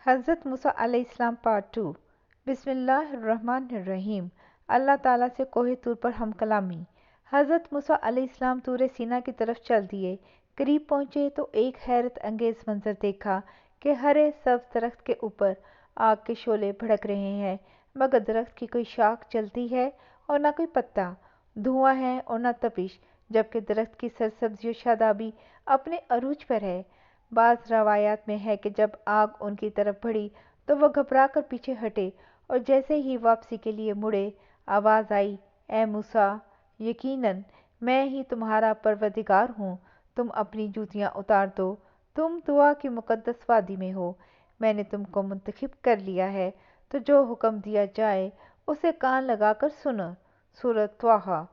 حضرت موسیٰ علیہ السلام پارٹ 2 بسم اللہ الرحمن الرحیم۔ اللہ تعالیٰ سے کوہ طور پر ہم کلامی۔ حضرت موسیٰ علیہ السلام طور سینا کی طرف چل دیے۔ قریب پہنچے تو ایک حیرت انگیز منظر دیکھا کہ ہرے سبز درخت کے اوپر آگ کے شعلے بھڑک رہے ہیں، مگر درخت کی کوئی شاخ جلتی ہے اور نہ کوئی پتا، دھواں ہے اور نہ تپش، جبکہ درخت کی سرسبزی و شادابی اپنے عروج پر ہے۔ بعض روایات میں ہے کہ جب آگ ان کی طرف بڑھی تو وہ گھبرا کر پیچھے ہٹے، اور جیسے ہی واپسی کے لیے مڑے، آواز آئی، اے موسیٰ، یقیناً میں ہی تمہارا پروردگار ہوں، تم اپنی جوتیاں اتار دو، تم طویٰ کی مقدس وادی میں ہو، میں نے تم کو منتخب کر لیا ہے، تو جو حکم دیا جائے اسے کان لگا کر سنو۔ سورۃ طٰہٰ۔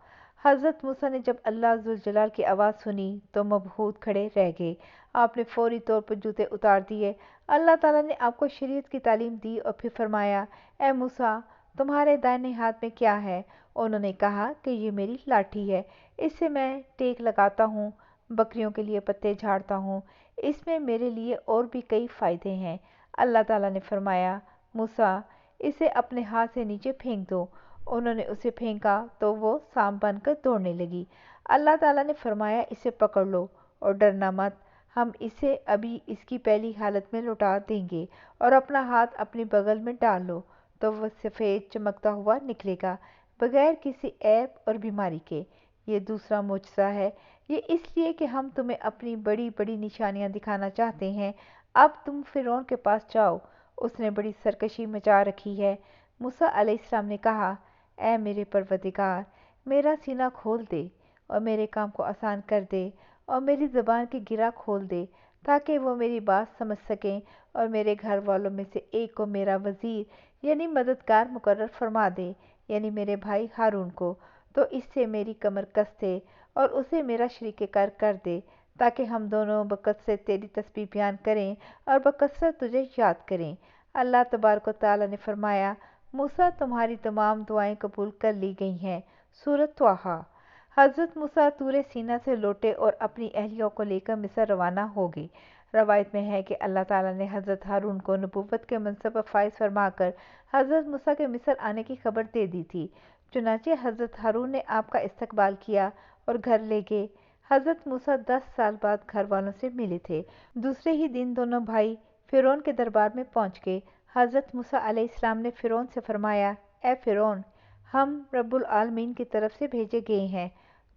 حضرت موسیٰ نے جب اللہ ذوالجلال کی آواز سنی تو مبہوت کھڑے رہ گئے۔ آپ نے فوری طور پر جوتے اتار دیے۔ اللہ تعالیٰ نے آپ کو شریعت کی تعلیم دی اور پھر فرمایا، اے موسیٰ، تمہارے دائیں ہاتھ میں کیا ہے؟ انہوں نے کہا کہ یہ میری لاٹھی ہے، اس سے میں ٹیک لگاتا ہوں، بکریوں کے لیے پتے جھاڑتا ہوں، اس میں میرے لیے اور بھی کئی فائدے ہیں۔ اللہ تعالیٰ نے فرمایا، موسیٰ، اسے اپنے ہاتھ سے نیچے پھینک دو۔ انہوں نے اسے پھینکا تو وہ سانپ بن کر دوڑنے لگی۔ اللہ تعالیٰ نے فرمایا، اسے پکڑ لو اور ڈرنا مت، ہم اسے ابھی اس کی پہلی حالت میں لوٹا دیں گے، اور اپنا ہاتھ اپنی بغل میں ڈال لو تو وہ سفید چمکتا ہوا نکلے گا، بغیر کسی عیب اور بیماری کے۔ یہ دوسرا معجزہ ہے، یہ اس لیے کہ ہم تمہیں اپنی بڑی بڑی نشانیاں دکھانا چاہتے ہیں۔ اب تم فرعون کے پاس جاؤ، اس نے بڑی سرکشی مچا رکھی ہے۔ موسیٰ علیہ السلام نے کہا، اے میرے پروردگار، میرا سینہ کھول دے اور میرے کام کو آسان کر دے، اور میری زبان کی گرہ کھول دے تاکہ وہ میری بات سمجھ سکیں، اور میرے گھر والوں میں سے ایک کو میرا وزیر یعنی مددگار مقرر فرما دے، یعنی میرے بھائی ہارون کو، تو اس سے میری کمر کس دے اور اسے میرا شریک کار کر دے، تاکہ ہم دونوں بکثرت تیری تسبیح بیان کریں اور بکثرت تجھے یاد کریں۔ اللہ تبارک و تعالیٰ نے فرمایا، موسیٰ، تمہاری تمام دعائیں قبول کر لی گئی ہیں۔ سورۃ طٰہٰ۔ حضرت موسیٰ طور سینا سے لوٹے اور اپنی اہلیہ کو لے کر مصر روانہ ہو گئے۔ روایت میں ہے کہ اللہ تعالیٰ نے حضرت ہارون کو نبوت کے منصب پر فائز فرما کر حضرت موسیٰ کے مصر آنے کی خبر دے دی تھی۔ چنانچہ حضرت ہارون نے آپ کا استقبال کیا اور گھر لے گئے۔ حضرت موسیٰ 10 سال بعد گھر والوں سے ملے تھے۔ دوسرے ہی دن دونوں بھائی فرعون کے دربار میں پہنچ گئے۔ حضرت موسیٰ علیہ السلام نے فرعون سے فرمایا، اے فرعون، ہم رب العالمین کی طرف سے بھیجے گئے ہیں،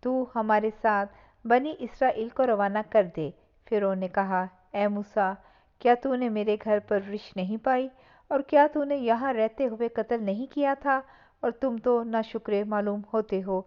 تو ہمارے ساتھ بنی اسرائیل کو روانہ کر دے۔ فرعون نے کہا، اے موسیٰ، کیا تو نے میرے گھر پر رشک نہیں پائی، اور کیا تو نے یہاں رہتے ہوئے قتل نہیں کیا تھا، اور تم تو ناشکر معلوم ہوتے ہو۔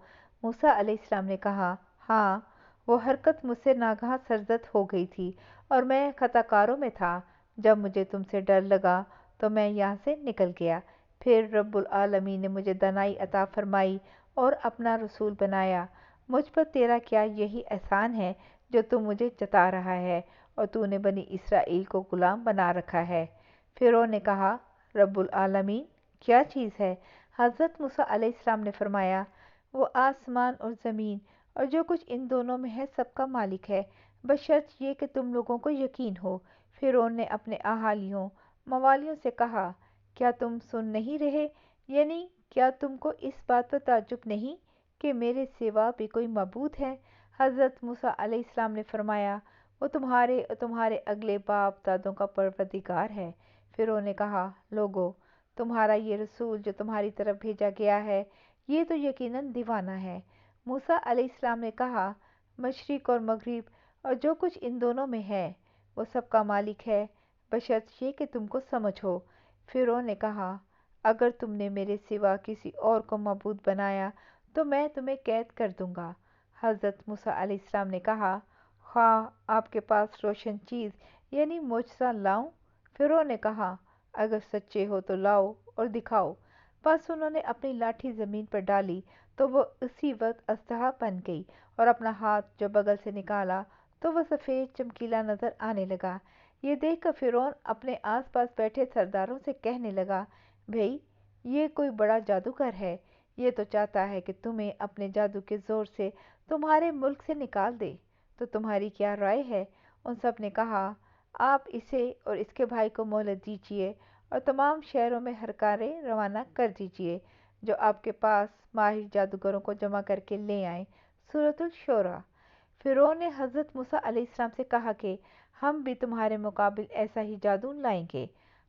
موسیٰ علیہ السلام نے کہا، ہاں، وہ حرکت مجھ سے ناگہاں سرزد ہو گئی تھی اور میں خطا کاروں میں تھا۔ جب مجھے تم سے ڈر لگا تو میں یہاں سے نکل گیا۔ پھر رب العالمین نے مجھے دانائی عطا فرمائی اور اپنا رسول بنایا۔ مجھ پر تیرا کیا یہی احسان ہے جو تو مجھے جتا رہا ہے، اور تو نے بنی اسرائیل کو غلام بنا رکھا ہے؟ فرعون نے کہا، رب العالمین کیا چیز ہے؟ حضرت موسیٰ علیہ السلام نے فرمایا، وہ آسمان اور زمین اور جو کچھ ان دونوں میں ہے سب کا مالک ہے، بشرط یہ کہ تم لوگوں کو یقین ہو۔ فرعون نے اپنے اہالیوں موالیوں سے کہا، کیا تم سن نہیں رہے، یعنی کیا تم کو اس بات پر تعجب نہیں کہ میرے سوا بھی کوئی معبود ہے؟ حضرت موسیٰ علیہ السلام نے فرمایا، وہ تمہارے اور تمہارے اگلے باپ دادوں کا پروردگار ہے۔ فرعون نے کہا، لوگو، تمہارا یہ رسول جو تمہاری طرف بھیجا گیا ہے، یہ تو یقیناً دیوانہ ہے۔ موسیٰ علیہ السلام نے کہا، مشرق اور مغرب اور جو کچھ ان دونوں میں ہے وہ سب کا مالک ہے، بشرط یہ کہ تم کو سمجھ ہو۔ فرعون نے کہا، اگر تم نے میرے سوا کسی اور کو معبود بنایا تو میں تمہیں قید کر دوں گا۔ حضرت موسیٰ علیہ السلام نے کہا، خواہ آپ کے پاس روشن چیز یعنی معجزہ لاؤں؟ فرعون نے کہا، اگر سچے ہو تو لاؤ اور دکھاؤ۔ بس انہوں نے اپنی لاٹھی زمین پر ڈالی تو وہ اسی وقت اژدہا بن گئی، اور اپنا ہاتھ جو بغل سے نکالا تو وہ سفید چمکیلا نظر آنے لگا۔ یہ دیکھ کر فرعون اپنے آس پاس بیٹھے سرداروں سے کہنے لگا، بھئی، یہ کوئی بڑا جادوگر ہے، یہ تو چاہتا ہے کہ تمہیں اپنے جادو کے زور سے تمہارے ملک سے نکال دے، تو تمہاری کیا رائے ہے؟ ان سب نے کہا، آپ اسے اور اس کے بھائی کو مہلت دیجیے اور تمام شہروں میں ہرکاریں روانہ کر دیجیے جو آپ کے پاس ماہر جادوگروں کو جمع کر کے لے آئیں۔ سورۃ الشورى۔ فرعون نے حضرت موسیٰ علیہ السلام سے کہا کہ ہم بھی تمہارے مقابل ایسا ہی جادو لائیں گے،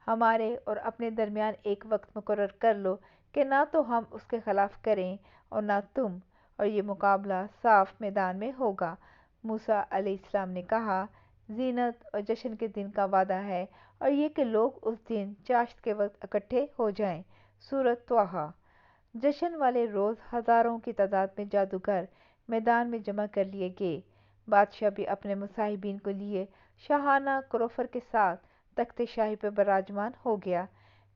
ہمارے اور اپنے درمیان ایک وقت مقرر کر لو کہ نہ تو ہم اس کے خلاف کریں اور نہ تم، اور یہ مقابلہ صاف میدان میں ہوگا۔ موسیٰ علیہ السلام نے کہا، زینت اور جشن کے دن کا وعدہ ہے اور یہ کہ لوگ اس دن چاشت کے وقت اکٹھے ہو جائیں۔ سورۃ طٰہٰ۔ جشن والے روز ہزاروں کی تعداد میں جادوگر میدان میں جمع کر لیے گئے۔ بادشاہ بھی اپنے مصاحبین کو لیے شاہانہ کروفر کے ساتھ تخت شاہی پہ براجمان ہو گیا۔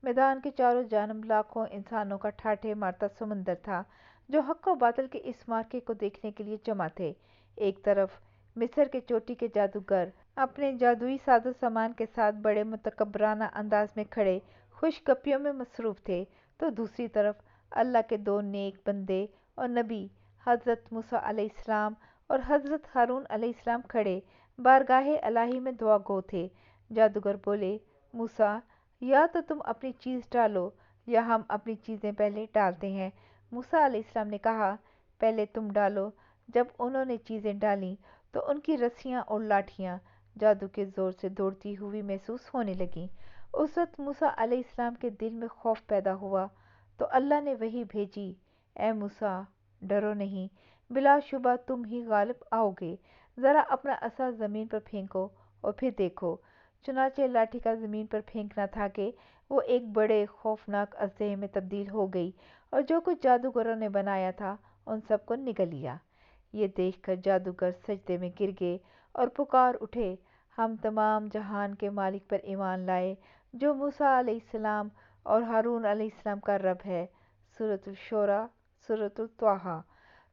میدان کے چاروں جانب لاکھوں انسانوں کا ٹھاٹھے مارتا سمندر تھا جو حق و باطل کے اس معرکے کو دیکھنے کے لیے جمع تھے۔ ایک طرف مصر کے چوٹی کے جادوگر اپنے جادوئی ساز و سامان کے ساتھ بڑے متکبرانہ انداز میں کھڑے خوش گپیوں میں مصروف تھے، تو دوسری طرف اللہ کے دو نیک بندے اور نبی حضرت موسیٰ علیہ السلام اور حضرت ہارون علیہ السلام کھڑے بارگاہ الہی میں دعا گو تھے۔ جادوگر بولے، موسیٰ، یا تو تم اپنی چیز ڈالو یا ہم اپنی چیزیں پہلے ڈالتے ہیں۔ موسیٰ علیہ السلام نے کہا، پہلے تم ڈالو۔ جب انہوں نے چیزیں ڈالیں تو ان کی رسیاں اور لاٹھیاں جادو کے زور سے دوڑتی ہوئی محسوس ہونے لگیں۔ اس وقت موسیٰ علیہ السلام کے دل میں خوف پیدا ہوا تو اللہ نے وحی بھیجی، اے موسیٰ، ڈرو نہیں، بلا شبہ تم ہی غالب آؤ گے، ذرا اپنا عصا زمین پر پھینکو اور پھر دیکھو۔ چنانچہ لاٹھی کا زمین پر پھینکنا تھا کہ وہ ایک بڑے خوفناک اژدہے میں تبدیل ہو گئی اور جو کچھ جادوگروں نے بنایا تھا ان سب کو نگل لیا۔ یہ دیکھ کر جادوگر سجدے میں گر گئے اور پکار اٹھے، ہم تمام جہان کے مالک پر ایمان لائے جو موسیٰ علیہ السلام اور ہارون علیہ السلام کا رب ہے۔ سورۃ الشورى۔ سورۃ طٰہٰ۔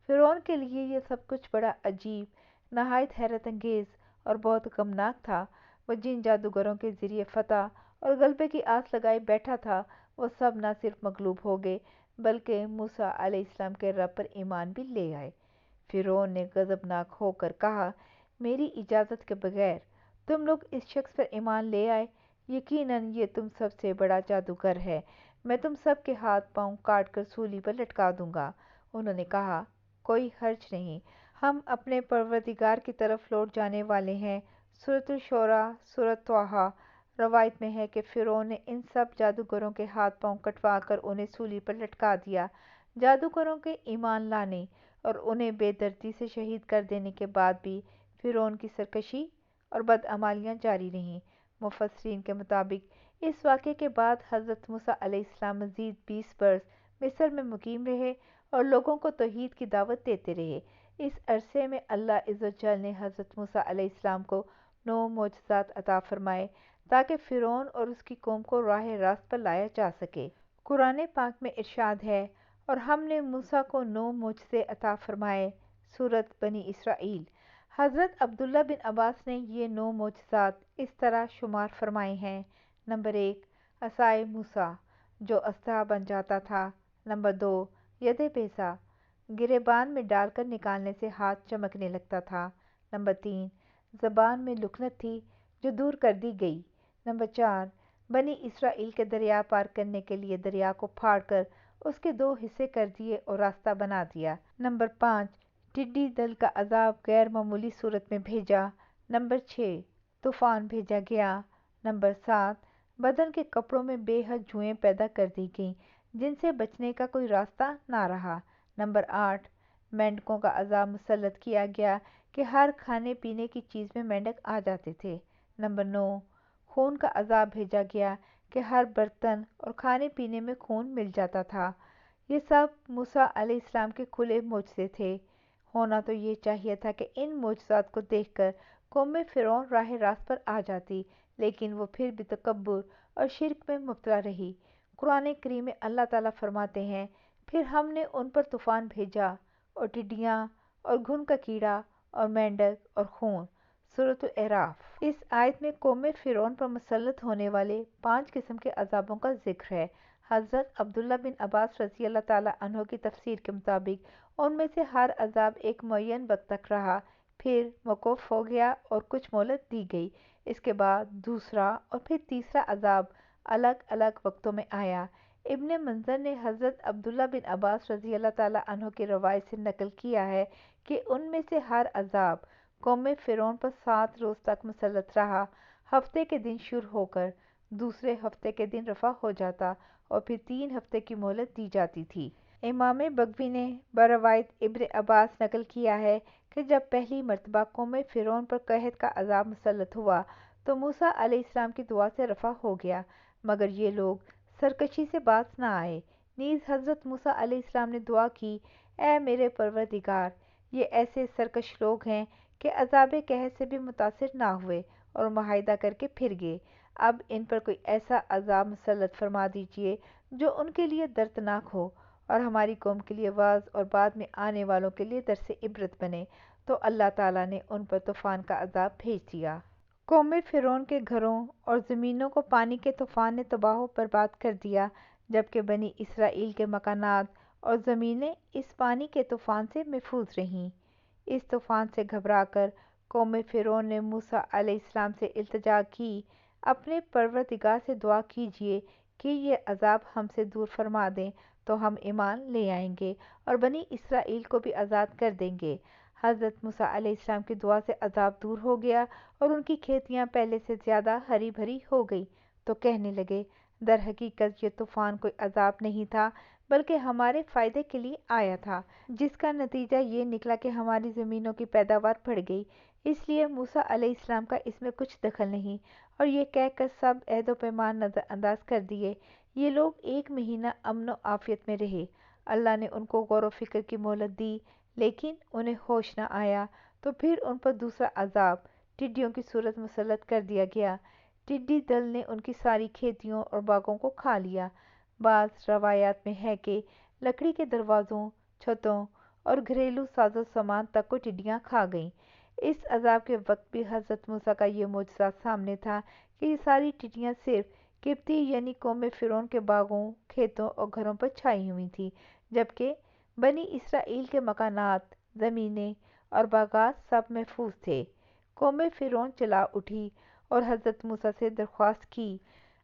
فرعون کے لیے یہ سب کچھ بڑا عجیب، نہایت حیرت انگیز اور بہت غمناک تھا۔ وہ جن جادوگروں کے ذریعے فتح اور غلبے کی آس لگائے بیٹھا تھا وہ سب نہ صرف مغلوب ہو گئے بلکہ موسیٰ علیہ السلام کے رب پر ایمان بھی لے آئے۔ فرعون نے غضبناک ہو کر کہا، میری اجازت کے بغیر تم لوگ اس شخص پر ایمان لے آئے، یقیناً یہ تم سب سے بڑا جادوگر ہے، میں تم سب کے ہاتھ پاؤں کاٹ کر سولی پر لٹکا دوں گا۔ انہوں نے کہا، کوئی حرج نہیں، ہم اپنے پروردگار کی طرف لوٹ جانے والے ہیں۔ سورۃ الشورى۔ سورۃ طٰہٰ۔ روایت میں ہے کہ فرعون نے ان سب جادوگروں کے ہاتھ پاؤں کٹوا کر انہیں سولی پر لٹکا دیا۔ جادوگروں کے ایمان لانے اور انہیں بے دردی سے شہید کر دینے کے بعد بھی فرعون کی سرکشی اور بدعمالیاں جاری رہیں۔ مفسرین کے مطابق اس واقعے کے بعد حضرت موسیٰ علیہ السلام مزید 20 برس مصر میں مقیم رہے اور لوگوں کو توحید کی دعوت دیتے رہے۔ اس عرصے میں اللہ عز و جل نے حضرت موسیٰ علیہ السلام کو 9 معجزات عطا فرمائے تاکہ فرعون اور اس کی قوم کو راہ راست پر لایا جا سکے۔ قرآن پاک میں ارشاد ہے، اور ہم نے موسیٰ کو 9 معجزے عطا فرمائے۔ سورۃ بنی اسرائیل۔ حضرت عبداللہ بن عباس نے یہ 9 معجزات اس طرح شمار فرمائے ہیں: نمبر 1، عصائے موسیٰ جو اژدہا بن جاتا تھا۔ نمبر 2، ید بیضا، گریبان میں ڈال کر نکالنے سے ہاتھ چمکنے لگتا تھا۔ نمبر 3، زبان میں لکنت تھی جو دور کر دی گئی۔ نمبر 4، بنی اسرائیل کے دریا پار کرنے کے لیے دریا کو پھاڑ کر اس کے 2 حصے کر دیے اور راستہ بنا دیا۔ نمبر 5، ٹڈی دل کا عذاب غیر معمولی صورت میں بھیجا۔ نمبر 6، طوفان بھیجا گیا۔ نمبر 7، بدن کے کپڑوں میں بے حد جوئیں پیدا کر دی گئیں جن سے بچنے کا کوئی راستہ نہ رہا۔ نمبر 8، مینڈکوں کا عذاب مسلط کیا گیا کہ ہر کھانے پینے کی چیز میں مینڈک آ جاتے تھے۔ نمبر 9، خون کا عذاب بھیجا گیا کہ ہر برتن اور کھانے پینے میں خون مل جاتا تھا۔ یہ سب موسیٰ علیہ السلام کے کھلے معجزے تھے۔ ہونا تو یہ چاہیے تھا کہ ان معجزات کو دیکھ کر قوم فرعون راہ راست پر آ جاتی، لیکن وہ پھر بھی تکبر اور شرک میں مبتلا رہی۔ قرآن کریم میں اللہ تعالیٰ فرماتے ہیں، پھر ہم نے ان پر طوفان بھیجا اور ٹڈیاں اور گھن کا کیڑا اور مینڈک اور خون۔ سورۃ الاعراف۔ اس آیت میں قوم فرعون پر مسلط ہونے والے 5 قسم کے عذابوں کا ذکر ہے۔ حضرت عبداللہ بن عباس رضی اللہ تعالیٰ عنہ کی تفسیر کے مطابق ان میں سے ہر عذاب ایک معین وقت تک رہا، پھر موقوف ہو گیا اور کچھ مہلت دی گئی، اس کے بعد دوسرا اور پھر تیسرا عذاب الگ الگ وقتوں میں آیا۔ ابن منظر نے حضرت عبداللہ بن عباس رضی اللہ تعالیٰ عنہ کی روایت سے نقل کیا ہے کہ ان میں سے ہر عذاب قوم فرعون پر 7 روز تک مسلط رہا۔ ہفتے کے دن شروع ہو کر دوسرے ہفتے کے دن رفع ہو جاتا اور پھر 3 ہفتے کی مہلت دی جاتی تھی۔ امام بغوی نے بروایت ابن عباس نقل کیا ہے کہ جب پہلی مرتبہ قوم فرعون پر قحط کا عذاب مسلط ہوا تو موسیٰ علیہ السلام کی دعا سے رفع ہو گیا، مگر یہ لوگ سرکشی سے باز نہ آئے۔ نیز حضرت موسیٰ علیہ السلام نے دعا کی، اے میرے پروردگار، یہ ایسے سرکش لوگ ہیں کہ عذاب قحط سے بھی متاثر نہ ہوئے اور معاہدہ کر کے پھر گئے، اب ان پر کوئی ایسا عذاب مسلط فرما دیجیے جو ان کے لیے دردناک ہو اور ہماری قوم کے لیے واعظ اور بعد میں آنے والوں کے لیے درس عبرت بنے۔ تو اللہ تعالیٰ نے ان پر طوفان کا عذاب بھیج دیا۔ قوم فرعون کے گھروں اور زمینوں کو پانی کے طوفان نے تباہ و برباد کر دیا، جبکہ بنی اسرائیل کے مکانات اور زمینیں اس پانی کے طوفان سے محفوظ رہیں۔ اس طوفان سے گھبرا کر قوم فرعون نے موسیٰ علیہ السلام سے التجا کی، اپنے پروردگار سے دعا کیجیے کہ یہ عذاب ہم سے دور فرما دیں تو ہم ایمان لے آئیں گے اور بنی اسرائیل کو بھی آزاد کر دیں گے۔ حضرت موسیٰ علیہ السلام کی دعا سے عذاب دور ہو گیا اور ان کی کھیتیاں پہلے سے زیادہ ہری بھری ہو گئی، تو کہنے لگے، در حقیقت یہ طوفان کوئی عذاب نہیں تھا بلکہ ہمارے فائدے کے لیے آیا تھا، جس کا نتیجہ یہ نکلا کہ ہماری زمینوں کی پیداوار بڑھ گئی، اس لیے موسیٰ علیہ السلام کا اس میں کچھ دخل نہیں۔ اور یہ کہہ کر سب عہد و پیمان نظر انداز کر دیے۔ یہ لوگ 1 مہینہ امن و عافیت میں رہے۔ اللہ نے ان کو غور و فکر کی مہلت دی، لیکن انہیں ہوش نہ آیا، تو پھر ان پر دوسرا عذاب ٹڈیوں کی صورت مسلط کر دیا گیا۔ ٹڈی دل نے ان کی ساری کھیتیوں اور باغوں کو کھا لیا۔ بعض روایات میں ہے کہ لکڑی کے دروازوں، چھتوں اور گھریلو ساز و سامان تک کو ٹڈیاں کھا گئیں۔ اس عذاب کے وقت بھی حضرت موسیٰ کا یہ معجزہ سامنے تھا کہ یہ ساری ٹڈیاں صرف قبطی یعنی قوم فرعون کے باغوں، کھیتوں اور گھروں پر چھائی ہوئی تھیں، جبکہ بنی اسرائیل کے مکانات، زمینیں اور باغات سب محفوظ تھے۔ قوم فرعون چلا اٹھی اور حضرت موسیٰ سے درخواست کی،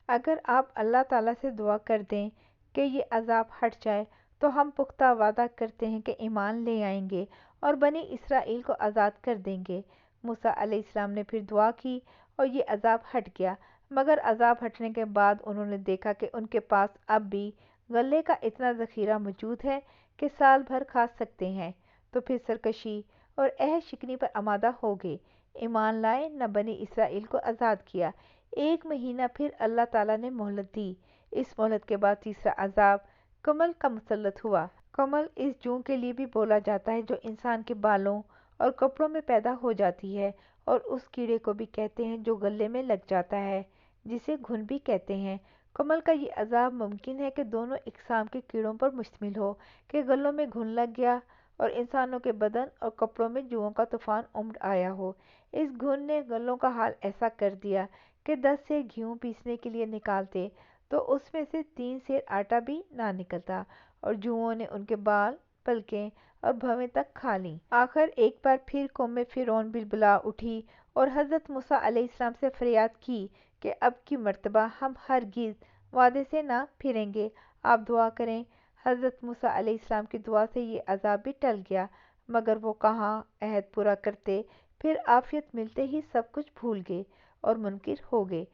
اگر آپ اللہ تعالیٰ سے دعا کر دیں کہ یہ عذاب ہٹ جائے تو ہم پختہ وعدہ کرتے ہیں کہ ایمان لے آئیں گے اور بنی اسرائیل کو آزاد کر دیں گے۔ موسیٰ علیہ السلام نے پھر دعا کی اور یہ عذاب ہٹ گیا، مگر عذاب ہٹنے کے بعد انہوں نے دیکھا کہ ان کے پاس اب بھی غلے کا اتنا ذخیرہ موجود ہے کہ سال بھر کھا سکتے ہیں، تو پھر سرکشی اور عہد شکنی پر آمادہ ہو گئے، ایمان لائے نہ بنی اسرائیل کو آزاد کیا۔ 1 مہینہ پھر اللہ تعالیٰ نے مہلت دی۔ اس مہلت کے بعد تیسرا عذاب کمل کا مسلط ہوا۔ کمل اس جوں کے لیے بھی بولا جاتا ہے جو انسان کے بالوں اور کپڑوں میں پیدا ہو جاتی ہے، اور اس کیڑے کو بھی کہتے ہیں جو غلے میں لگ جاتا ہے، جسے گھن بھی کہتے ہیں۔ کمل کا یہ عذاب ممکن ہے کہ دونوں اقسام کے کیڑوں پر مشتمل ہو، کہ غلوں میں گھن لگ گیا اور انسانوں کے بدن اور کپڑوں میں جوؤں کا طوفان امڈ آیا ہو۔ اس گھن نے غلوں کا حال ایسا کر دیا کہ 10 سیر گیہوں پیسنے کے لیے نکالتے تو اس میں سے 3 سیر آٹا بھی نہ نکلتا، اور جوؤں نے ان کے بال، پلکیں اور بھویں تک کھا لیں۔ آخر ایک بار پھر قوم فرعون بلبلا اٹھی اور حضرت موسیٰ علیہ السلام سے فریاد کی کہ اب کی مرتبہ ہم ہرگز وعدے سے نہ پھریں گے، آپ دعا کریں۔ حضرت موسیٰ علیہ السلام کی دعا سے یہ عذاب بھی ٹل گیا، مگر وہ کہاں عہد پورا کرتے، پھر عافیت ملتے ہی سب کچھ بھول گئے اور منکر ہو گئے۔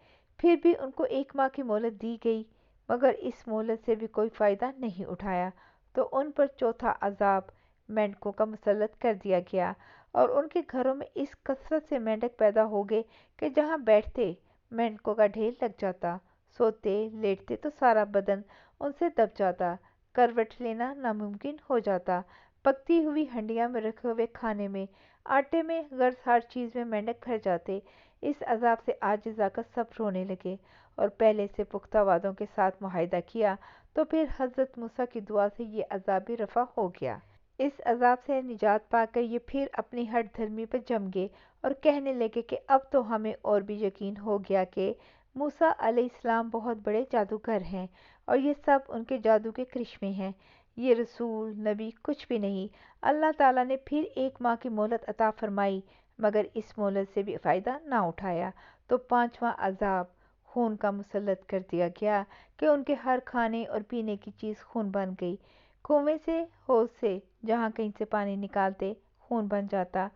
پھر بھی ان کو 1 ماہ کی مہلت دی گئی، مگر اس مہلت سے بھی کوئی فائدہ نہیں اٹھایا، تو ان پر چوتھا عذاب مینڈکوں کا مسلط کر دیا گیا، اور ان کے گھروں میں اس کثرت سے مینڈک پیدا ہو گئے کہ جہاں بیٹھتے مینڈکوں کا ڈھیر لگ جاتا، سوتے لیٹتے تو سارا بدن ان سے دب جاتا، کروٹ لینا ناممکن ہو جاتا۔ پکتی ہوئی ہنڈیاں میں رکھے ہوئے کھانے میں، آٹے میں، غرض ہر چیز میں مینڈک بھر جاتے۔ اس عذاب سے عاجز آ کر سب رونے لگے اور پہلے سے پختہ وعدوں کے ساتھ معاہدہ کیا، تو پھر حضرت موسیٰ کی دعا سے یہ عذاب بھی رفع ہو گیا۔ اس عذاب سے نجات پا کر یہ پھر اپنی ہٹ دھرمی پر جم گئے اور کہنے لگے کہ اب تو ہمیں اور بھی یقین ہو گیا کہ موسیٰ علیہ السلام بہت بڑے جادوگر ہیں اور یہ سب ان کے جادو کے کرشمے ہیں، یہ رسول نبی کچھ بھی نہیں۔ اللہ تعالیٰ نے پھر 1 ماہ کی مہلت عطا فرمائی، مگر اس مہلت سے بھی فائدہ نہ اٹھایا، تو پانچواں عذاب خون کا مسلط کر دیا گیا کہ ان کے ہر کھانے اور پینے کی چیز خون بن گئی۔ کنویں سے، حوض سے، جہاں کہیں سے پانی نکالتے خون بن جاتا،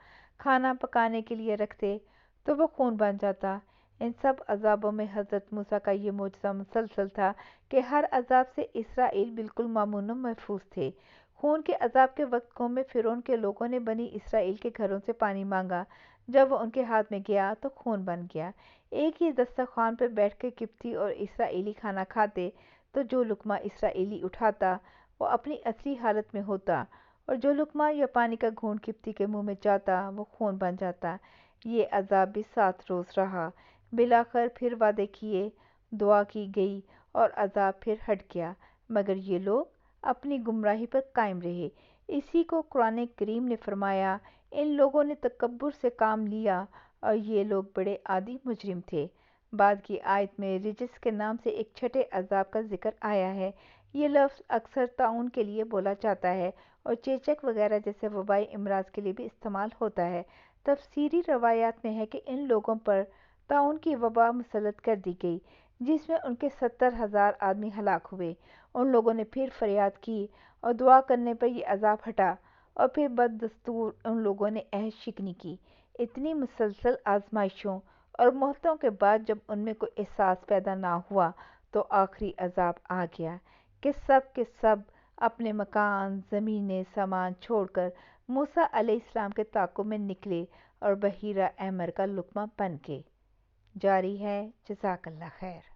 کھانا پکانے کے لیے رکھتے تو وہ خون بن جاتا۔ ان سب عذابوں میں حضرت موسیٰ کا یہ معجزہ مسلسل تھا کہ ہر عذاب سے اسرائیل بالکل مامون و محفوظ تھے۔ خون کے عذاب کے وقت قوم فرعون کے لوگوں نے بنی اسرائیل کے گھروں سے پانی مانگا، جب وہ ان کے ہاتھ میں گیا تو خون بن گیا۔ ایک ہی دسترخوان پر بیٹھ کے قبطی اور اسرائیلی کھانا کھاتے تو جو لقمہ اسرائیلی اٹھاتا وہ اپنی اصلی حالت میں ہوتا، اور جو لقمہ یا پانی کا گھونٹ قبطی کے منہ میں جاتا وہ خون بن جاتا۔ یہ عذاب بھی 7 روز رہا۔ بالآخر پھر وعدے کیے، دعا کی گئی اور عذاب پھر ہٹ گیا، مگر یہ لوگ اپنی گمراہی پر قائم رہے۔ اسی کو قرآن کریم نے فرمایا، ان لوگوں نے تکبر سے کام لیا اور یہ لوگ بڑے عادی مجرم تھے۔ بعد کی آیت میں رجس کے نام سے ایک چھٹے عذاب کا ذکر آیا ہے۔ یہ لفظ اکثر طاعون کے لیے بولا جاتا ہے اور چیچک وغیرہ جیسے وبائی امراض کے لیے بھی استعمال ہوتا ہے۔ تفسیری روایات میں ہے کہ ان لوگوں پر طاعون کی وبا مسلط کر دی گئی، جس میں ان کے 70,000 آدمی ہلاک ہوئے۔ ان لوگوں نے پھر فریاد کی اور دعا کرنے پر یہ عذاب ہٹا، اور پھر بددستور ان لوگوں نے عہد شکنی کی۔ اتنی مسلسل آزمائشوں اور مہلتوں کے بعد جب ان میں کوئی احساس پیدا نہ ہوا تو آخری عذاب آ گیا کہ سب کے سب اپنے مکان، زمینیں، سامان چھوڑ کر موسیٰ علیہ السلام کے تعاقب میں نکلے اور بحیرہ احمر کا لقمہ بن گئے۔ جاری ہے۔ جزاک اللہ خیر۔